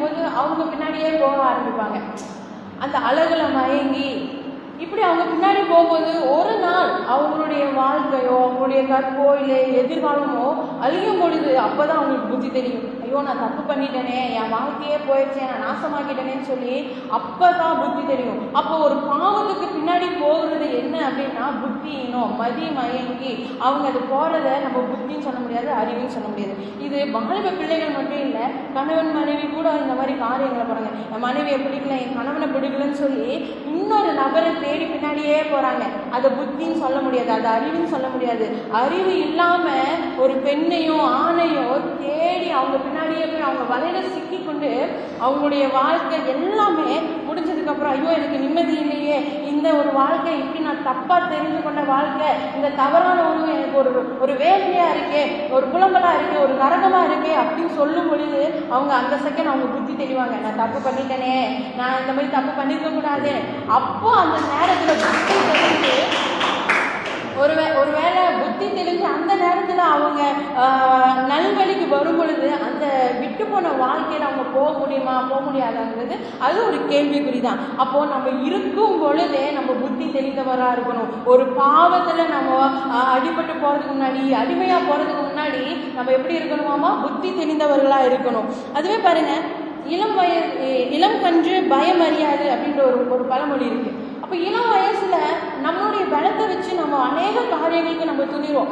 இருக்கும்போது அவங்க பின்னாடியே போக ஆரம்பிப்பாங்க. அந்த அழகுல மயங்கி இப்படி அவங்க பின்னாடி போகும்போது ஒரு நாள் அவங்களுடைய வாழ்க்கையோ அவங்களுடைய கற்போ இல்லை எதிர்காலமோ அழியும் பொழுது அப்போ தான் அவங்களுக்கு புத்தி தெரியும். ஐயோ நான் தப்பு பண்ணிட்டேனே, என் வாழ்க்கையே போயிடுச்சேன், நான் நாசமாக்கிட்டேனேன்னு சொல்லி அப்போ தான் புத்தி தெரியும். அப்போ ஒரு பாவத்துக்கு பின்னாடி போகிறது என்ன அப்படின்னா புத்தியினோம், மதி மயங்கி அவங்க அது போகிறத நம்ம புத்தின்னு சொல்ல முடியாது, அறிவுன்னு சொல்ல முடியாது. இது வாலிப பிள்ளைகள் மட்டும் இல்லை, கணவன் மனைவி கூட இந்த மாதிரி காரியங்களை போகிறாங்க. என் மனைவியை பிடிக்கல, என் கணவனை பிடிக்கலன்னு சொல்லி இன்னொரு நபரை தேடி பின்னாடியே போகிறாங்க. அதை புத்தின்னு சொல்ல முடியாது, அது அறிவுன்னு சொல்ல முடியாது. அறிவு இல்லாமல் ஒரு பெண்ணையோ ஆணையோ தேடி அவங்க பின்னாடியே போய் அவங்க வலையில சிக்கி கொண்டு அவங்களுடைய வாழ்க்கை எல்லாமே முடிஞ்சதுக்கப்புறம் ஐயோ எனக்கு நிம்மதி இல்லையே, இந்த ஒரு வாழ்க்கை இப்படி நான் தப்பாக தெரிந்து கொண்ட வாழ்க்கை, இந்த தவறான உணவு எனக்கு ஒரு வேதனையாக இருக்கே, ஒரு புலம்பலாக இருக்கே, ஒரு நரகமாக இருக்கே அப்படின்னு சொல்லும் பொழுது அவங்க அந்த செகண்ட் அவங்க புத்தி தெளிவாங்க. நான் தப்பு பண்ணிட்டேனே, நான் இந்த மாதிரி தப்பு பண்ணிருக்க கூடாது. அப்போ அந்த நேரத்தில் புத்தி தெரிஞ்சு ஒருவேளை புத்தி தெரிஞ்சு அந்த நேரத்தில் அவங்க நல்வழிக்கு வரும் பொழுது அந்த விட்டு போன வாழ்க்கையில் அவங்க போக முடியுமா போக முடியாதாங்கிறது அது ஒரு கேள்விக்குறி தான். அப்போது நம்ம இருக்கும் பொழுதே நம்ம புத்தி தெளிந்தவராக இருக்கணும். ஒரு பாவத்தில் நம்ம அடிபட்டு போகிறதுக்கு முன்னாடி, அடிமையாக போகிறதுக்கு முன்னாடி நம்ம எப்படி இருக்கணுமாமா, புத்தி தெளிந்தவர்களாக இருக்கணும். அதுவே பாருங்கள், இளம் கன்று பயம் அறியாது அப்படின்ற ஒரு பழமொழி இருக்குது. அப்போ இளம் வயசில் நம்மளுடைய பலத்தை வச்சு நம்ம அநேக காரியங்களுக்கு நம்ம துணிவோம்.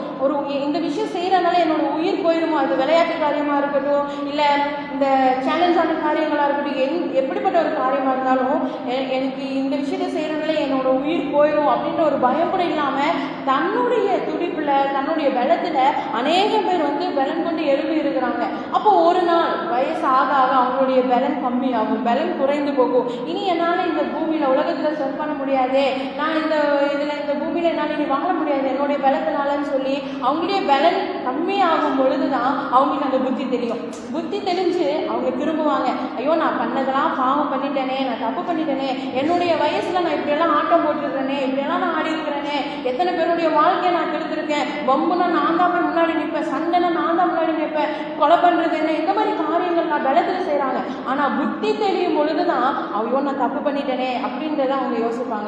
இந்த விஷயம் செய்கிறனால என்னோட உயிர் போயிடுமோ, அது விளையாட்டு காரியமாக இருக்கட்டும், இல்லை இந்த சேலஞ்சான காரியங்களாக இருக்கட்டும், எப்படிப்பட்ட ஒரு காரியமாக இருந்தாலும் எனக்கு இந்த விஷயத்தை செய்கிறனால என்னோட உயிர் போயிடும் அப்படின்ற ஒரு பயம் கூட இல்லாமல் தன்னுடைய துடிப்பில் தன்னுடைய பலத்தில் அநேக பேர் பலன் கொண்டு எழுப்பி இருக்கிறாங்க. அப்போ ஒரு நாள் வயசு ஆக ஆக அவங்களுடைய பலன் கம்மியாகும், பலன் குறைந்து போகும். இனி என்னால் இந்த பூமியில் உலகத்தில் சர்வ் பண்ண முடியாதே, நான் இந்த பூமியில் என்னால் இனி வாழ முடியாது என்னுடைய பலத்தினாலன்னு சொல்லி அவங்களுடைய பலன் கம்மியாகும் பொழுது தான் அவங்களுக்கு அந்த புத்தி தெரியும். புத்தி தெரிஞ்சு அவங்க திரும்புவாங்க. ஐயோ நான் பண்ணதெல்லாம் பாவம் பண்ணிட்டேனே, நான் தப்பு பண்ணிட்டேனே, என்னுடைய வயசில் நான் இப்படியெல்லாம் ஆட்டம் போட்டுருக்கிறேனே, இப்படியெல்லாம் நான் ஆடி இருக்கிறேனே, எத்தனை பேருடைய வாழ்க்கையை நான் கெடுத்திருக்கேன், பம்புனா நான் தான் போய் முன்னாடி நிற்பேன், சண்டைனா நான் தான் முன்னாடி நிற்பேன், கொலை பண்ணுறது என்ன, இந்த மாதிரி காரியங்கள் நான் பலத்தில் செய்கிறாங்க. ஆனால் புத்தி தெரியும் பொழுது தான் ஐயோ நான் தப்பு பண்ணிட்டேனே அப்படின்றத அவங்க யோசிப்பாங்க.